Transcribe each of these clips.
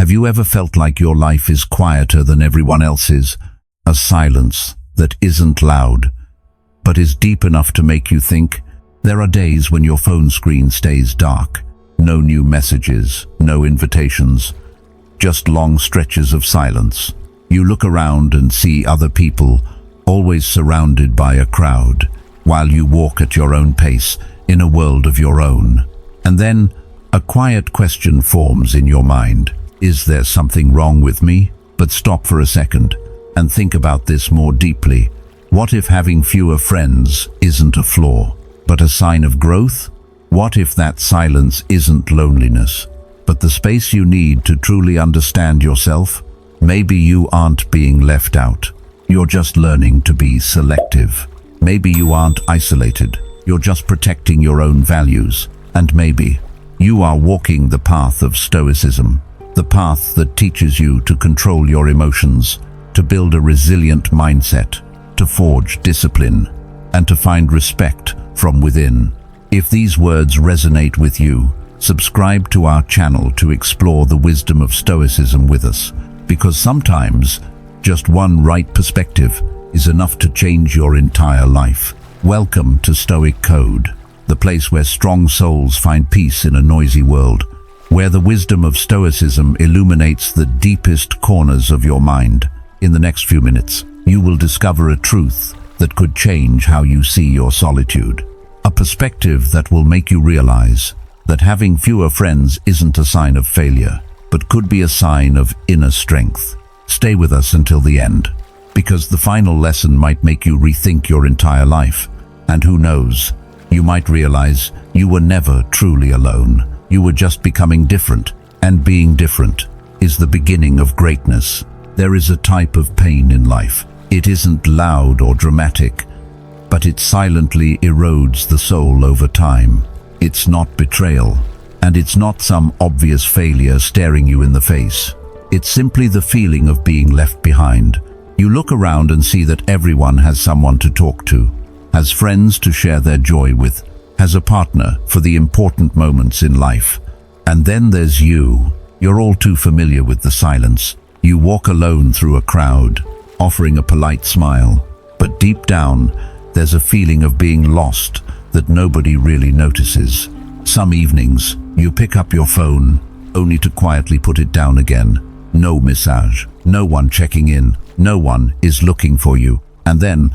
Have you ever felt like your life is quieter than everyone else's? A silence that isn't loud, but is deep enough to make you think? There are days when your phone screen stays dark. No new messages, no invitations, just long stretches of silence. You look around and see other people, always surrounded by a crowd, while you walk at your own pace in a world of your own. And then a quiet question forms in your mind. Is there something wrong with me? But stop for a second and think about this more deeply. What if having fewer friends isn't a flaw, but a sign of growth? What if that silence isn't loneliness, but the space you need to truly understand yourself? Maybe you aren't being left out. You're just learning to be selective. Maybe you aren't isolated. You're just protecting your own values. And maybe you are walking the path of Stoicism, the path that teaches you to control your emotions, to build a resilient mindset, to forge discipline, and to find respect from within. If these words resonate with you, subscribe to our channel to explore the wisdom of Stoicism with us, because sometimes just one right perspective is enough to change your entire life. Welcome to Stoic Code, the place where strong souls find peace in a noisy world, where the wisdom of Stoicism illuminates the deepest corners of your mind. In the next few minutes, you will discover a truth that could change how you see your solitude. A perspective that will make you realize that having fewer friends isn't a sign of failure, but could be a sign of inner strength. Stay with us until the end, because the final lesson might make you rethink your entire life. And who knows, you might realize you were never truly alone. You were just becoming different, and being different is the beginning of greatness. There is a type of pain in life. It isn't loud or dramatic, but it silently erodes the soul over time. It's not betrayal, and it's not some obvious failure staring you in the face. It's simply the feeling of being left behind. You look around and see that everyone has someone to talk to, has friends to share their joy with, has a partner for the important moments in life. And then there's you. You're all too familiar with the silence. You walk alone through a crowd, offering a polite smile, but deep down, there's a feeling of being lost that nobody really notices. Some evenings, you pick up your phone, only to quietly put it down again. No message, no one checking in, no one is looking for you. And then,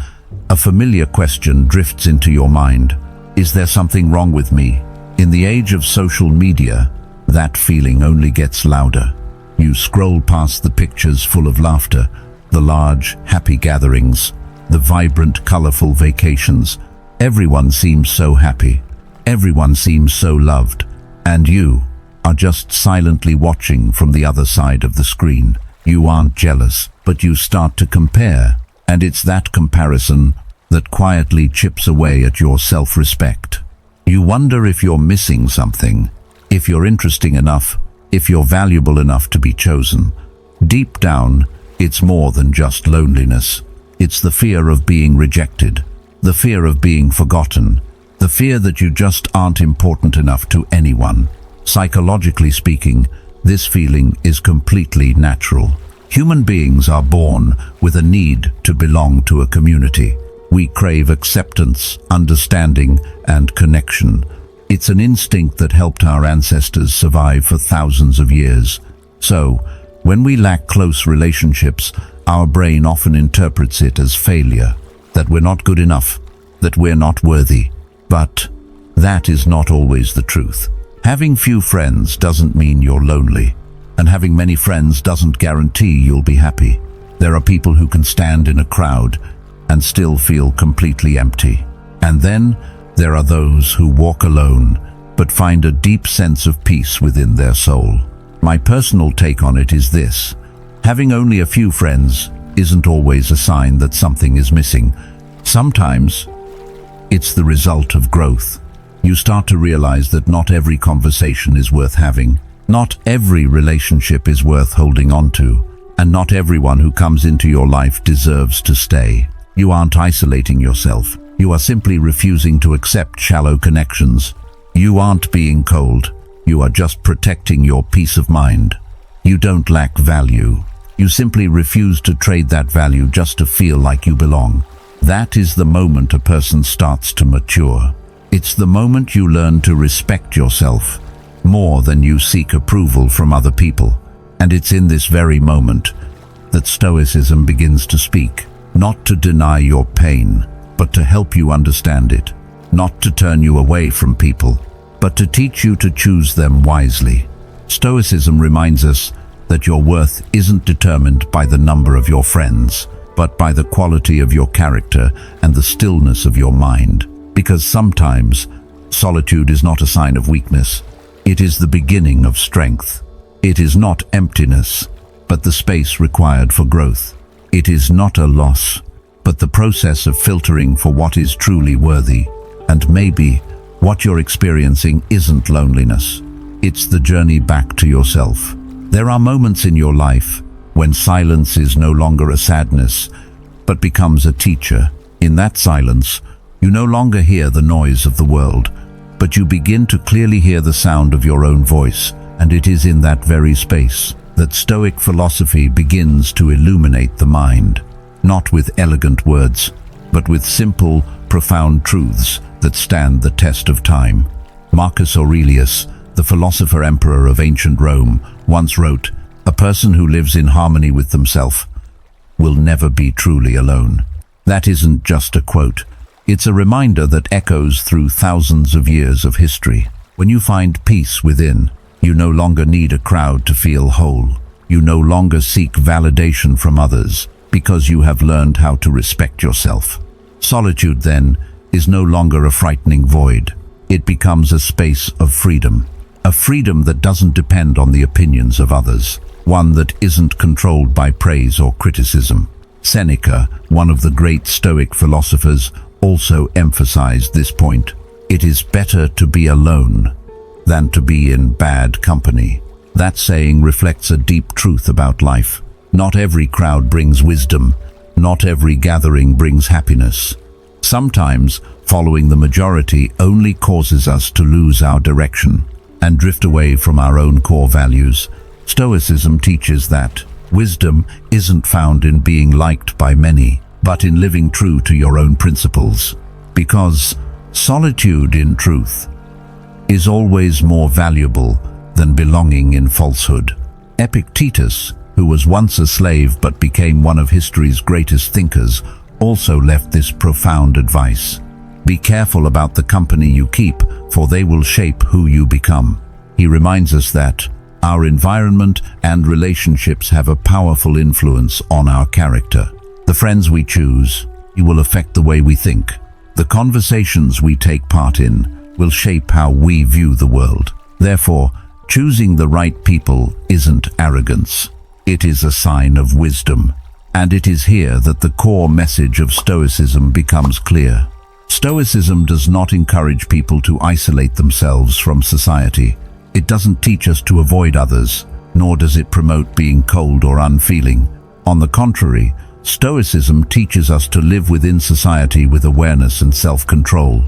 a familiar question drifts into your mind. Is there something wrong with me? In the age of social media, that feeling only gets louder. You scroll past the pictures full of laughter, the large, happy gatherings, the vibrant, colorful vacations. Everyone seems so happy. Everyone seems so loved. And you are just silently watching from the other side of the screen. You aren't jealous, but you start to compare. And it's that comparison that quietly chips away at your self-respect. You wonder if you're missing something, if you're interesting enough, if you're valuable enough to be chosen. Deep down, it's more than just loneliness. It's the fear of being rejected, the fear of being forgotten, the fear that you just aren't important enough to anyone. Psychologically speaking, this feeling is completely natural. Human beings are born with a need to belong to a community. We crave acceptance, understanding, and connection. It's an instinct that helped our ancestors survive for thousands of years. So, when we lack close relationships, our brain often interprets it as failure, that we're not good enough, that we're not worthy. But that is not always the truth. Having few friends doesn't mean you're lonely, and having many friends doesn't guarantee you'll be happy. There are people who can stand in a crowd and still feel completely empty. And then there are those who walk alone but find a deep sense of peace within their soul. My personal take on it is this: having only a few friends isn't always a sign that something is missing. Sometimes it's the result of growth. You start to realize that not every conversation is worth having, not every relationship is worth holding on to, and not everyone who comes into your life deserves to stay. You aren't isolating yourself. You are simply refusing to accept shallow connections. You aren't being cold. You are just protecting your peace of mind. You don't lack value. You simply refuse to trade that value just to feel like you belong. That is the moment a person starts to mature. It's the moment you learn to respect yourself more than you seek approval from other people. And it's in this very moment that Stoicism begins to speak, not to deny your pain, but to help you understand it, not to turn you away from people, but to teach you to choose them wisely. Stoicism reminds us that your worth isn't determined by the number of your friends, but by the quality of your character and the stillness of your mind. Because sometimes solitude is not a sign of weakness. It is the beginning of strength. It is not emptiness, but the space required for growth. It is not a loss, but the process of filtering for what is truly worthy. And maybe what you're experiencing isn't loneliness. It's the journey back to yourself. There are moments in your life when silence is no longer a sadness, but becomes a teacher. In that silence, you no longer hear the noise of the world, but you begin to clearly hear the sound of your own voice, and it is in that very space that Stoic philosophy begins to illuminate the mind, not with elegant words, but with simple, profound truths that stand the test of time. Marcus Aurelius, the philosopher-emperor of ancient Rome, once wrote, "A person who lives in harmony with themselves will never be truly alone." That isn't just a quote. It's a reminder that echoes through thousands of years of history. When you find peace within, you no longer need a crowd to feel whole. You no longer seek validation from others because you have learned how to respect yourself. Solitude, then, is no longer a frightening void. It becomes a space of freedom. A freedom that doesn't depend on the opinions of others. One that isn't controlled by praise or criticism. Seneca, one of the great Stoic philosophers, also emphasized this point. It is better to be alone than to be in bad company. That saying reflects a deep truth about life. Not every crowd brings wisdom. Not every gathering brings happiness. Sometimes, following the majority only causes us to lose our direction and drift away from our own core values. Stoicism teaches that wisdom isn't found in being liked by many, but in living true to your own principles. Because solitude, in truth, is always more valuable than belonging in falsehood. Epictetus, who was once a slave but became one of history's greatest thinkers, also left this profound advice. Be careful about the company you keep, for they will shape who you become. He reminds us that our environment and relationships have a powerful influence on our character. The friends we choose will affect the way we think. The conversations we take part in will shape how we view the world. Therefore, choosing the right people isn't arrogance. It is a sign of wisdom. And it is here that the core message of Stoicism becomes clear. Stoicism does not encourage people to isolate themselves from society. It doesn't teach us to avoid others, nor does it promote being cold or unfeeling. On the contrary, Stoicism teaches us to live within society with awareness and self-control.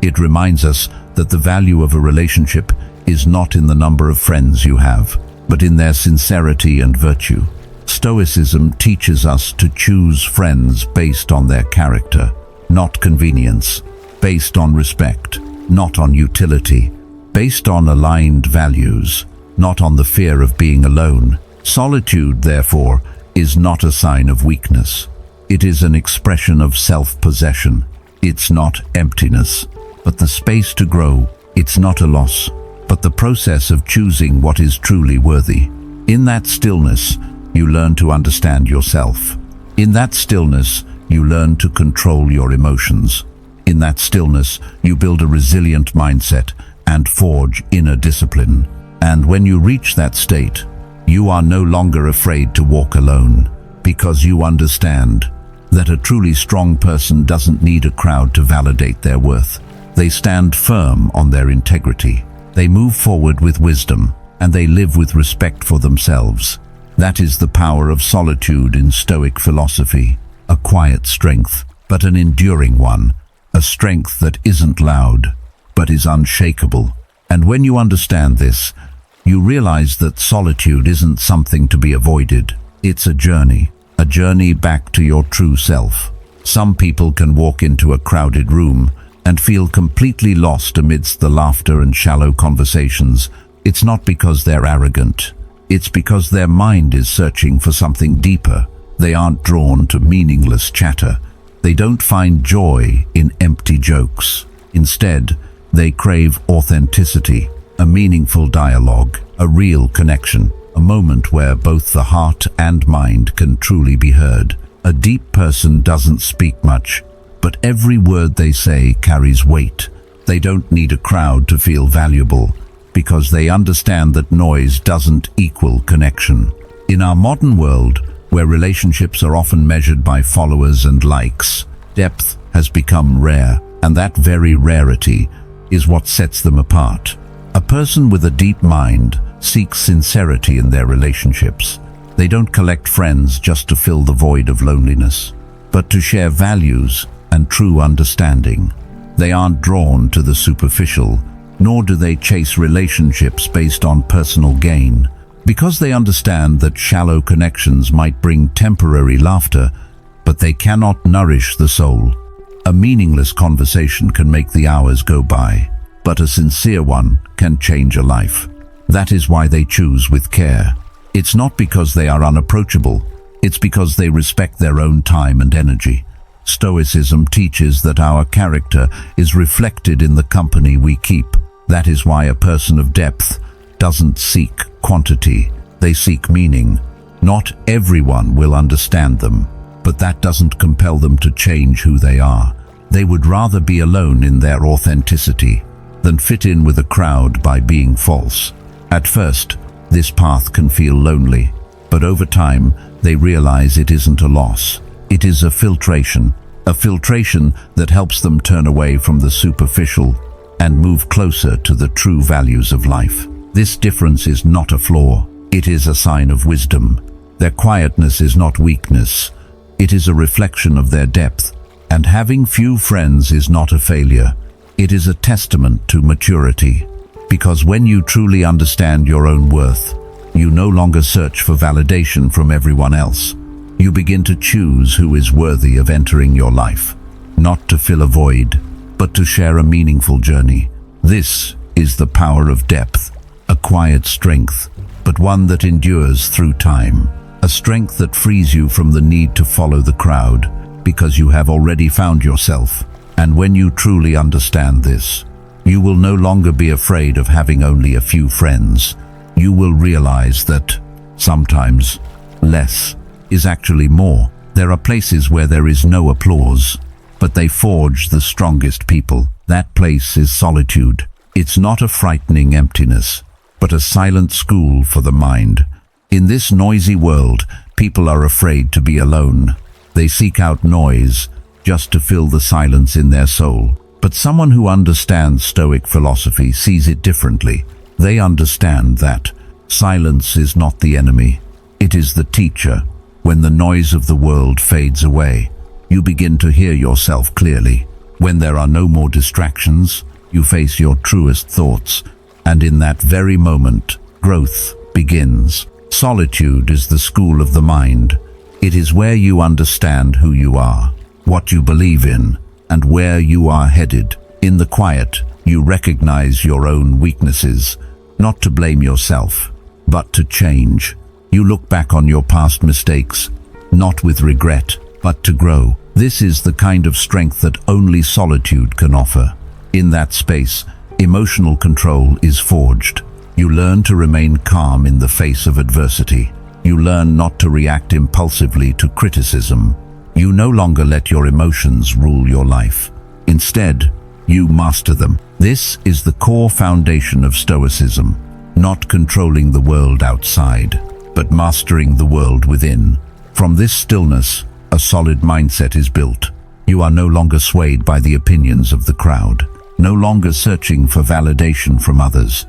It reminds us that the value of a relationship is not in the number of friends you have, but in their sincerity and virtue. Stoicism teaches us to choose friends based on their character, not convenience, based on respect, not on utility, based on aligned values, not on the fear of being alone. Solitude, therefore, is not a sign of weakness. It is an expression of self-possession. It's not emptiness, but the space to grow. It's not a loss, but the process of choosing what is truly worthy. In that stillness, you learn to understand yourself. In that stillness, you learn to control your emotions. In that stillness, you build a resilient mindset and forge inner discipline. And when you reach that state, you are no longer afraid to walk alone, because you understand that a truly strong person doesn't need a crowd to validate their worth. They stand firm on their integrity. They move forward with wisdom, and they live with respect for themselves. That is the power of solitude in Stoic philosophy, a quiet strength, but an enduring one, a strength that isn't loud, but is unshakable. And when you understand this, you realize that solitude isn't something to be avoided. It's a journey back to your true self. Some people can walk into a crowded room and feel completely lost amidst the laughter and shallow conversations. It's not because they're arrogant. It's because their mind is searching for something deeper. They aren't drawn to meaningless chatter. They don't find joy in empty jokes. Instead, they crave authenticity, a meaningful dialogue, a real connection, a moment where both the heart and mind can truly be heard. A deep person doesn't speak much, but every word they say carries weight. They don't need a crowd to feel valuable, because they understand that noise doesn't equal connection. In our modern world, where relationships are often measured by followers and likes, depth has become rare, and that very rarity is what sets them apart. A person with a deep mind seeks sincerity in their relationships. They don't collect friends just to fill the void of loneliness, but to share values and true understanding. They aren't drawn to the superficial, nor do they chase relationships based on personal gain, because they understand that shallow connections might bring temporary laughter, but they cannot nourish the soul. A meaningless conversation can make the hours go by, but a sincere one can change a life. That is why they choose with care. It's not because they are unapproachable, it's because they respect their own time and energy. Stoicism teaches that our character is reflected in the company we keep. That is why a person of depth doesn't seek quantity, they seek meaning. Not everyone will understand them, but that doesn't compel them to change who they are. They would rather be alone in their authenticity than fit in with a crowd by being false. At first, this path can feel lonely, but over time, they realize it isn't a loss. It is a filtration that helps them turn away from the superficial and move closer to the true values of life. This difference is not a flaw, it is a sign of wisdom. Their quietness is not weakness, it is a reflection of their depth. And having few friends is not a failure, it is a testament to maturity. Because when you truly understand your own worth, you no longer search for validation from everyone else. You begin to choose who is worthy of entering your life, not to fill a void, but to share a meaningful journey. This is the power of depth, a quiet strength, but one that endures through time. A strength that frees you from the need to follow the crowd, because you have already found yourself. And when you truly understand this, you will no longer be afraid of having only a few friends. You will realize that sometimes less is actually more. There are places where there is no applause, but they forge the strongest people. That place is solitude. It's not a frightening emptiness, but a silent school for the mind. In this noisy world, people are afraid to be alone. They seek out noise just to fill the silence in their soul. But someone who understands Stoic philosophy sees it differently. They understand that silence is not the enemy, it is the teacher. When the noise of the world fades away, you begin to hear yourself clearly. When there are no more distractions, you face your truest thoughts, and in that very moment, growth begins. Solitude is the school of the mind. It is where you understand who you are, what you believe in, and where you are headed. In the quiet, you recognize your own weaknesses, not to blame yourself, but to change. You look back on your past mistakes, not with regret, but to grow. This is the kind of strength that only solitude can offer. In that space, emotional control is forged. You learn to remain calm in the face of adversity. You learn not to react impulsively to criticism. You no longer let your emotions rule your life. Instead, you master them. This is the core foundation of Stoicism, not controlling the world outside, but mastering the world within. From this stillness, a solid mindset is built. You are no longer swayed by the opinions of the crowd, no longer searching for validation from others.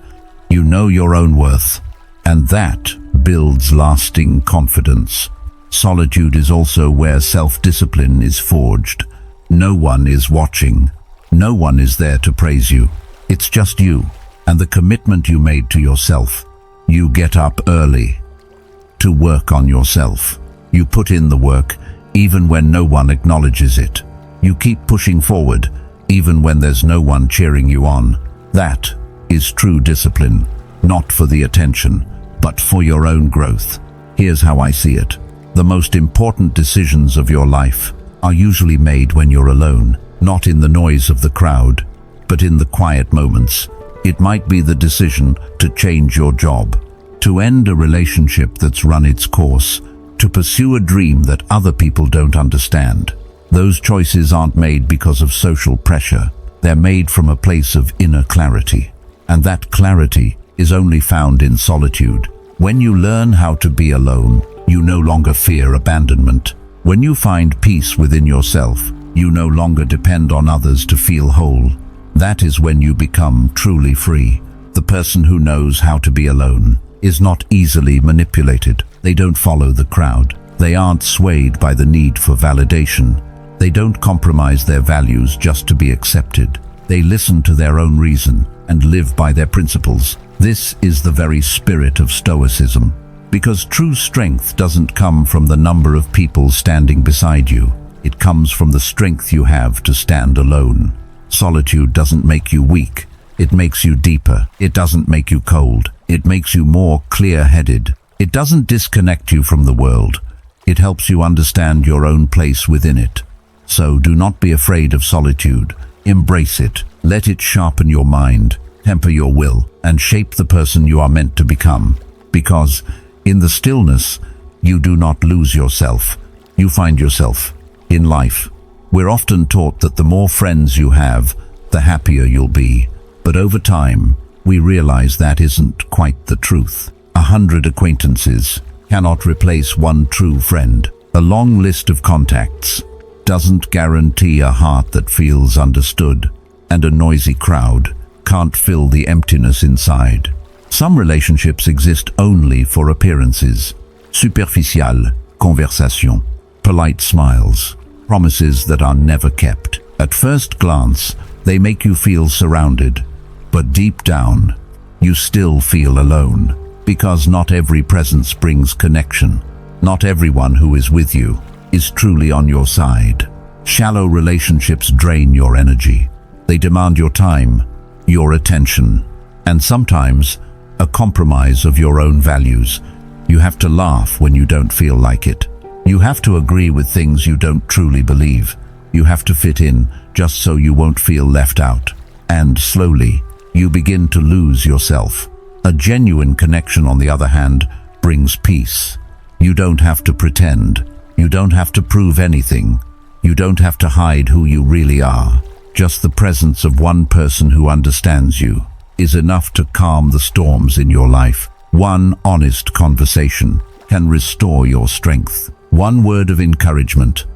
You know your own worth, and that builds lasting confidence. Solitude is also where self-discipline is forged. No one is watching. No one is there to praise you. It's just you and the commitment you made to yourself. You get up early to work on yourself. You put in the work even when no one acknowledges it. You keep pushing forward even when there's no one cheering you on. That is true discipline, not for the attention, but for your own growth. Here's how I see it. The most important decisions of your life are usually made when you're alone, not in the noise of the crowd, but in the quiet moments. It might be the decision to change your job, to end a relationship that's run its course, to pursue a dream that other people don't understand. Those choices aren't made because of social pressure. They're made from a place of inner clarity. And that clarity is only found in solitude. When you learn how to be alone, you no longer fear abandonment. When you find peace within yourself, you no longer depend on others to feel whole. That is when you become truly free. The person who knows how to be alone is not easily manipulated. They don't follow the crowd. They aren't swayed by the need for validation. They don't compromise their values just to be accepted. They listen to their own reason and live by their principles. This is the very spirit of Stoicism. Because true strength doesn't come from the number of people standing beside you. It comes from the strength you have to stand alone. Solitude doesn't make you weak. It makes you deeper. It doesn't make you cold. It makes you more clear-headed. It doesn't disconnect you from the world. It helps you understand your own place within it. So do not be afraid of solitude. Embrace it. Let it sharpen your mind, temper your will, and shape the person you are meant to become. Because in the stillness, you do not lose yourself. You find yourself. In life, we're often taught that the more friends you have, the happier you'll be. But over time, we realize that isn't quite the truth. 100 acquaintances cannot replace one true friend. A long list of contacts doesn't guarantee a heart that feels understood, and a noisy crowd can't fill the emptiness inside. Some relationships exist only for appearances. Superficial conversation, polite smiles, promises that are never kept. At first glance, they make you feel surrounded, but deep down, you still feel alone. Because not every presence brings connection. Not everyone who is with you is truly on your side. Shallow relationships drain your energy. They demand your time, your attention, and sometimes a compromise of your own values. You have to laugh when you don't feel like it. You have to agree with things you don't truly believe. You have to fit in just so you won't feel left out. And slowly, you begin to lose yourself. A genuine connection, on the other hand, brings peace. You don't have to pretend. You don't have to prove anything. You don't have to hide who you really are. Just the presence of one person who understands you is enough to calm the storms in your life. One honest conversation can restore your strength. One word of encouragement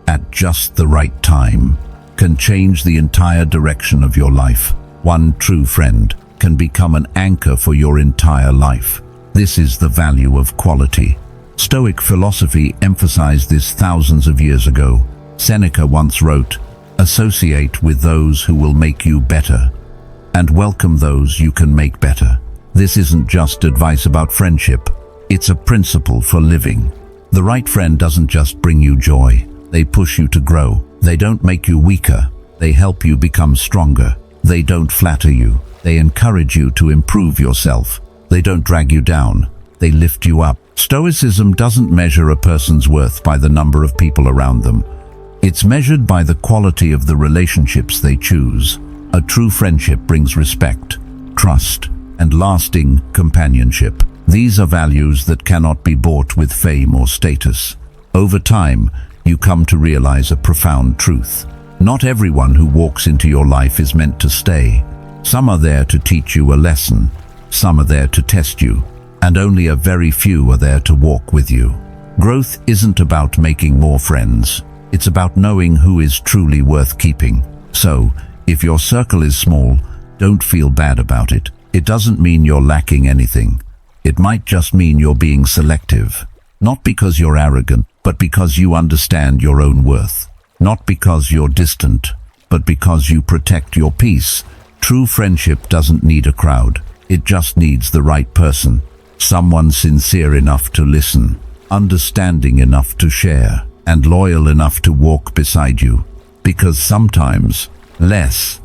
at just the right time can change the entire direction of your life. One true friend can become an anchor for your entire life. This is the value of quality. Stoic philosophy emphasized this thousands of years ago. Seneca once wrote, "Associate with those who will make you better, and welcome those you can make better." This isn't just advice about friendship. It's a principle for living. The right friend doesn't just bring you joy. They push you to grow. They don't make you weaker. They help you become stronger. They don't flatter you. They encourage you to improve yourself. They don't drag you down. They lift you up. Stoicism doesn't measure a person's worth by the number of people around them. It's measured by the quality of the relationships they choose. A true friendship brings respect, trust, and lasting companionship. These are values that cannot be bought with fame or status. Over time, you come to realize a profound truth. Not everyone who walks into your life is meant to stay. Some are there to teach you a lesson. Some are there to test you. And only a very few are there to walk with you. Growth isn't about making more friends. It's about knowing who is truly worth keeping. So, if your circle is small, don't feel bad about it. It doesn't mean you're lacking anything. It might just mean you're being selective. Not because you're arrogant, but because you understand your own worth. Not because you're distant, but because you protect your peace. True friendship doesn't need a crowd. It just needs the right person. Someone sincere enough to listen, understanding enough to share, and loyal enough to walk beside you. Because sometimes less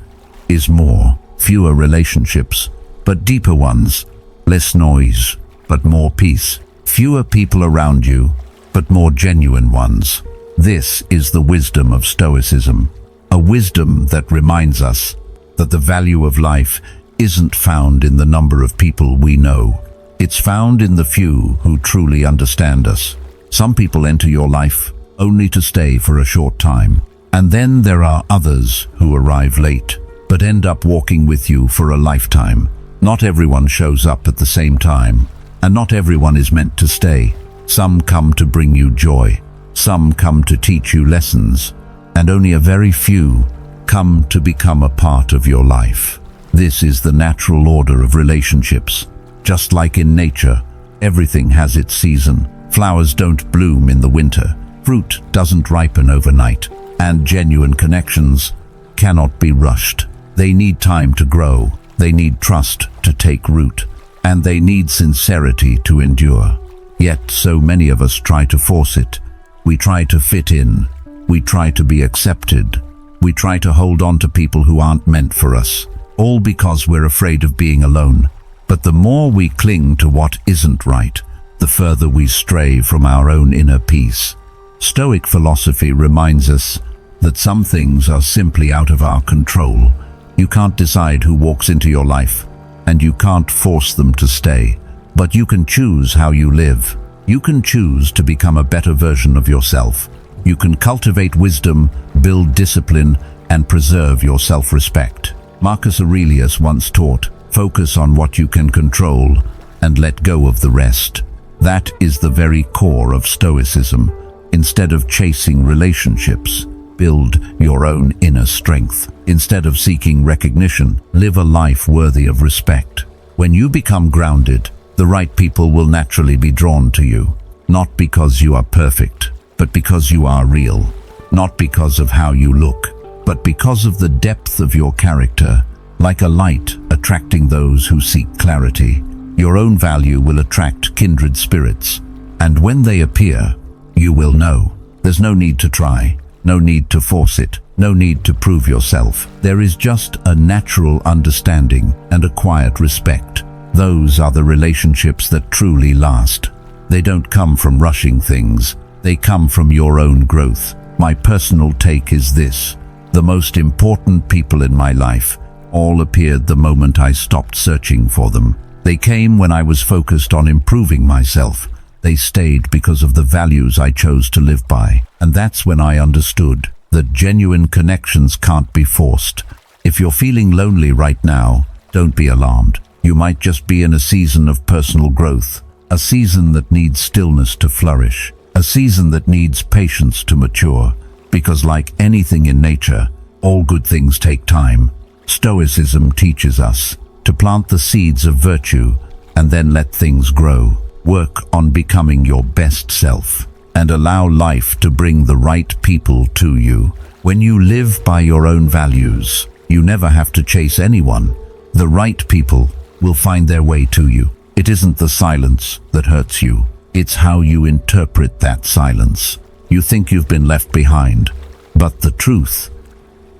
is more. Fewer relationships, but deeper ones. Less noise, but more peace. Fewer people around you, but more genuine ones. This is the wisdom of Stoicism, a wisdom that reminds us that the value of life isn't found in the number of people we know. It's found in the few who truly understand us. Some people enter your life only to stay for a short time, and then there are others who arrive late, but end up walking with you for a lifetime. Not everyone shows up at the same time, and not everyone is meant to stay. Some come to bring you joy, some come to teach you lessons, and only a very few come to become a part of your life. This is the natural order of relationships. Just like in nature, everything has its season. Flowers don't bloom in the winter, fruit doesn't ripen overnight, and genuine connections cannot be rushed. They need time to grow, they need trust to take root, and they need sincerity to endure. Yet so many of us try to force it. We try to fit in, we try to be accepted, we try to hold on to people who aren't meant for us, all because we're afraid of being alone. But the more we cling to what isn't right, the further we stray from our own inner peace. Stoic philosophy reminds us that some things are simply out of our control. You can't decide who walks into your life, and you can't force them to stay. But you can choose how you live. You can choose to become a better version of yourself. You can cultivate wisdom, build discipline, and preserve your self-respect. Marcus Aurelius once taught, "Focus on what you can control and let go of the rest." That is the very core of Stoicism. Instead of chasing relationships, build your own inner strength. Instead of seeking recognition, live a life worthy of respect. When you become grounded, the right people will naturally be drawn to you. Not because you are perfect, but because you are real. Not because of how you look, but because of the depth of your character. Like a light attracting those who seek clarity, your own value will attract kindred spirits, and when they appear, you will know. There's no need to try, no need to force it, no need to prove yourself. There is just a natural understanding and a quiet respect. Those are the relationships that truly last. They don't come from rushing things, they come from your own growth. My personal take is this: the most important people in my life all appeared the moment I stopped searching for them. They came when I was focused on improving myself. They stayed because of the values I chose to live by. And that's when I understood that genuine connections can't be forced. If you're feeling lonely right now, don't be alarmed. You might just be in a season of personal growth, a season that needs stillness to flourish, a season that needs patience to mature. Because like anything in nature, all good things take time. Stoicism teaches us to plant the seeds of virtue and then let things grow. Work on becoming your best self and allow life to bring the right people to you. When you live by your own values, you never have to chase anyone. The right people will find their way to you. It isn't the silence that hurts you. It's how you interpret that silence. You think you've been left behind, but the truth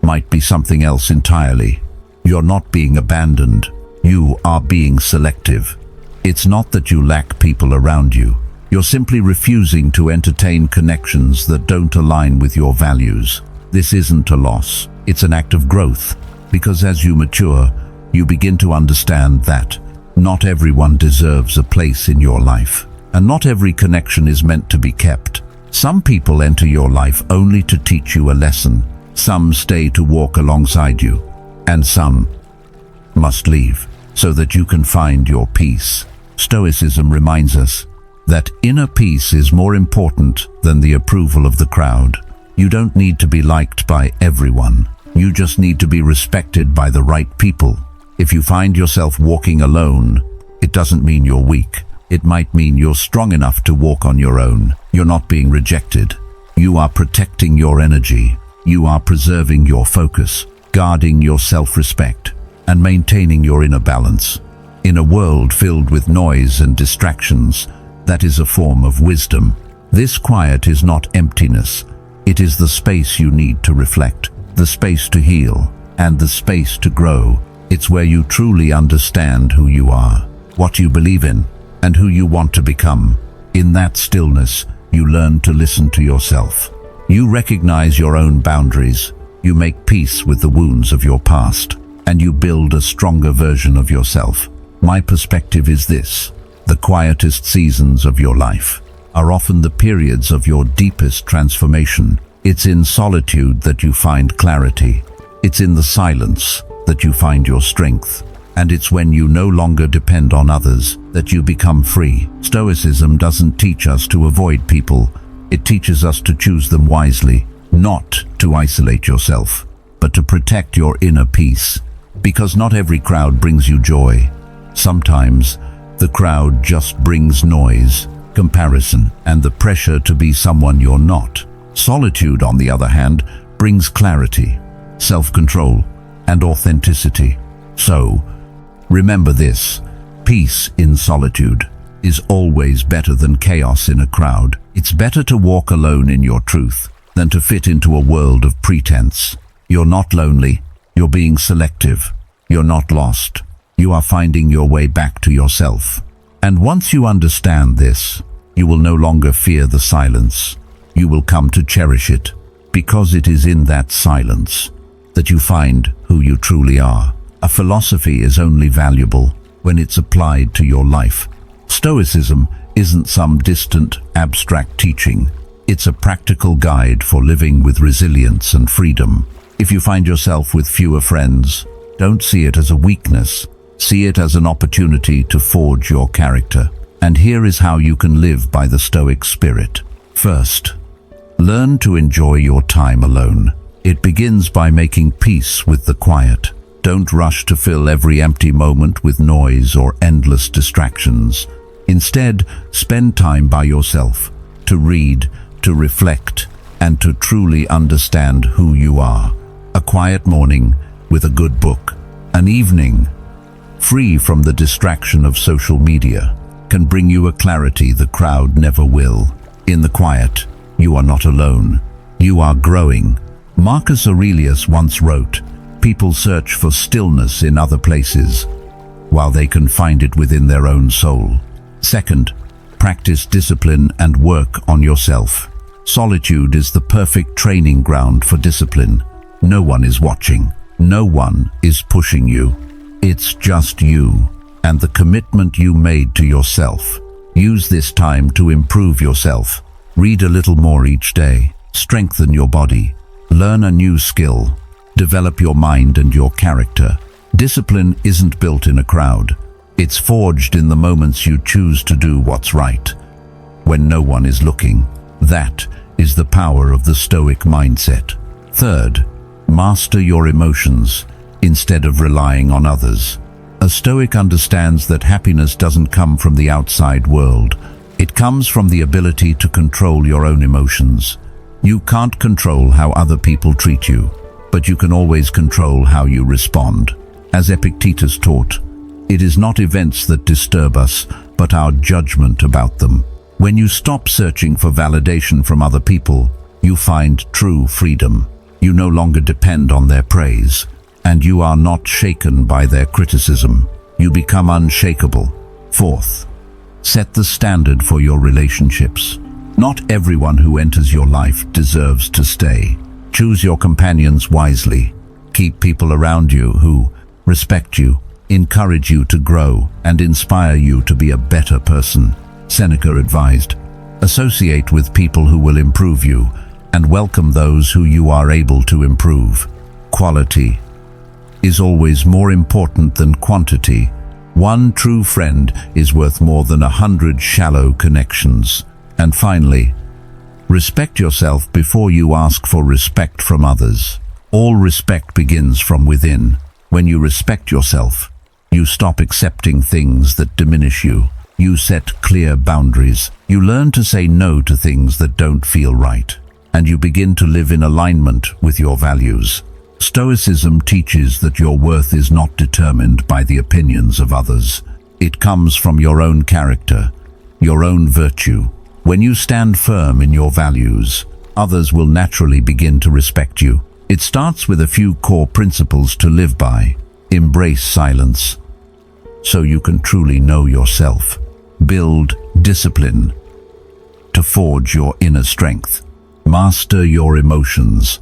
might be something else entirely. You're not being abandoned. You are being selective. It's not that you lack people around you. You're simply refusing to entertain connections that don't align with your values. This isn't a loss. It's an act of growth. Because as you mature, you begin to understand that not everyone deserves a place in your life. And not every connection is meant to be kept. Some people enter your life only to teach you a lesson. Some stay to walk alongside you. And some must leave so that you can find your peace. Stoicism reminds us that inner peace is more important than the approval of the crowd. You don't need to be liked by everyone. You just need to be respected by the right people. If you find yourself walking alone, it doesn't mean you're weak. It might mean you're strong enough to walk on your own. You're not being rejected. You are protecting your energy. You are preserving your focus, guarding your self-respect, and maintaining your inner balance. In a world filled with noise and distractions, that is a form of wisdom. This quiet is not emptiness. It is the space you need to reflect, the space to heal, and the space to grow. It's where you truly understand who you are, what you believe in, and who you want to become. In that stillness, you learn to listen to yourself. You recognize your own boundaries. You make peace with the wounds of your past, and you build a stronger version of yourself. My perspective is this: the quietest seasons of your life are often the periods of your deepest transformation. It's in solitude that you find clarity. It's in the silence that you find your strength. And it's when you no longer depend on others that you become free. Stoicism doesn't teach us to avoid people. It teaches us to choose them wisely, not to isolate yourself, but to protect your inner peace. Because not every crowd brings you joy. Sometimes the crowd just brings noise, comparison, and the pressure to be someone you're not. Solitude, on the other hand, brings clarity, self-control, and authenticity. So, remember this: peace in solitude is always better than chaos in a crowd. It's better to walk alone in your truth than to fit into a world of pretense. You're not lonely. You're being selective. You're not lost. You are finding your way back to yourself. And once you understand this, you will no longer fear the silence. You will come to cherish it, because it is in that silence that you find who you truly are. A philosophy is only valuable when it's applied to your life. Stoicism isn't some distant, abstract teaching. It's a practical guide for living with resilience and freedom. If you find yourself with fewer friends, don't see it as a weakness. See it as an opportunity to forge your character. And here is how you can live by the Stoic spirit. First, learn to enjoy your time alone. It begins by making peace with the quiet. Don't rush to fill every empty moment with noise or endless distractions. Instead, spend time by yourself, to read, to reflect, and to truly understand who you are. A quiet morning with a good book, an evening free from the distraction of social media, can bring you a clarity the crowd never will. In the quiet, you are not alone. You are growing. Marcus Aurelius once wrote, "People search for stillness in other places, while they can find it within their own soul." Second, practice discipline and work on yourself. Solitude is the perfect training ground for discipline. No one is watching. No one is pushing you. It's just you and the commitment you made to yourself. Use this time to improve yourself. Read a little more each day. Strengthen your body. Learn a new skill. Develop your mind and your character. Discipline isn't built in a crowd. It's forged in the moments you choose to do what's right, when no one is looking. That is the power of the Stoic mindset. Third, master your emotions instead of relying on others. A Stoic understands that happiness doesn't come from the outside world. It comes from the ability to control your own emotions. You can't control how other people treat you, but you can always control how you respond. As Epictetus taught, it is not events that disturb us, but our judgment about them. When you stop searching for validation from other people, you find true freedom. You no longer depend on their praise, and you are not shaken by their criticism. You become unshakable. Fourth, set the standard for your relationships. Not everyone who enters your life deserves to stay. Choose your companions wisely. Keep people around you who respect you, encourage you to grow, and inspire you to be a better person. Seneca advised, associate with people who will improve you, and welcome those who you are able to improve. Quality is always more important than quantity. One true friend is worth more than 100 shallow connections. And finally, respect yourself before you ask for respect from others. All respect begins from within. When you respect yourself, you stop accepting things that diminish you. You set clear boundaries. You learn to say no to things that don't feel right. And you begin to live in alignment with your values. Stoicism teaches that your worth is not determined by the opinions of others. It comes from your own character, your own virtue. When you stand firm in your values, others will naturally begin to respect you. It starts with a few core principles to live by. Embrace silence, so you can truly know yourself. Build discipline to forge your inner strength. Master your emotions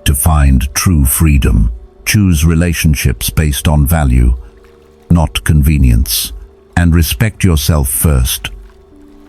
to find true freedom. Choose relationships based on value, not convenience. And respect yourself first,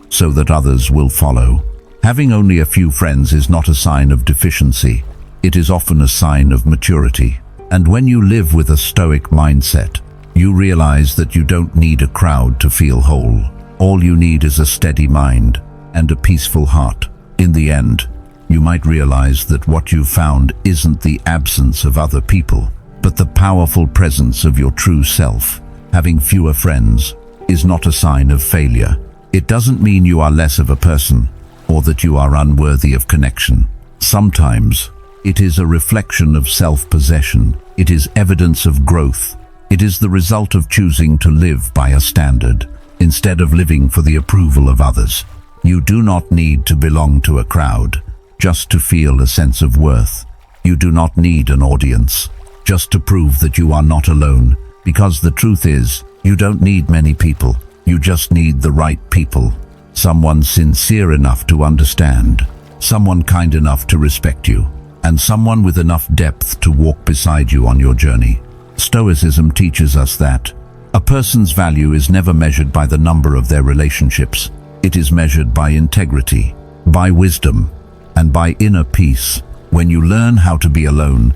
so that others will follow. Having only a few friends is not a sign of deficiency. It is often a sign of maturity. And when you live with a Stoic mindset, you realize that you don't need a crowd to feel whole. All you need is a steady mind and a peaceful heart. In the end, you might realize that what you've found isn't the absence of other people, but the powerful presence of your true self. Having fewer friends is not a sign of failure. It doesn't mean you are less of a person or that you are unworthy of connection. Sometimes it is a reflection of self-possession. It is evidence of growth. It is the result of choosing to live by a standard instead of living for the approval of others. You do not need to belong to a crowd just to feel a sense of worth. You do not need an audience just to prove that you are not alone, because the truth is, you don't need many people. You just need the right people. Someone sincere enough to understand, someone kind enough to respect you, and someone with enough depth to walk beside you on your journey. Stoicism teaches us that a person's value is never measured by the number of their relationships. It is measured by integrity, by wisdom, and by inner peace. When you learn how to be alone,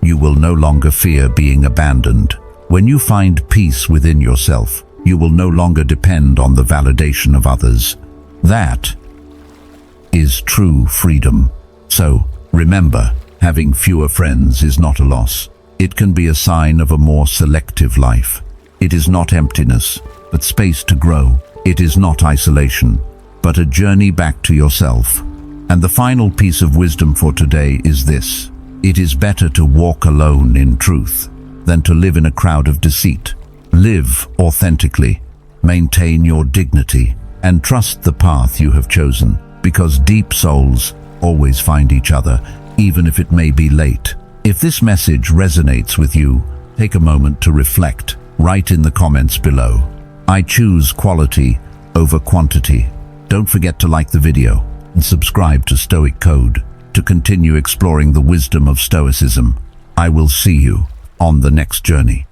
you will no longer fear being abandoned. When you find peace within yourself, you will no longer depend on the validation of others. That is true freedom. So, remember, having fewer friends is not a loss. It can be a sign of a more selective life. It is not emptiness, but space to grow. It is not isolation, but a journey back to yourself. And the final piece of wisdom for today is this: it is better to walk alone in truth than to live in a crowd of deceit. Live authentically, maintain your dignity, and trust the path you have chosen, because deep souls always find each other, even if it may be late. If this message resonates with you, take a moment to reflect. Write in the comments below, "I choose quality over quantity." Don't forget to like the video and subscribe to Stoic Code to continue exploring the wisdom of Stoicism. I will see you on the next journey.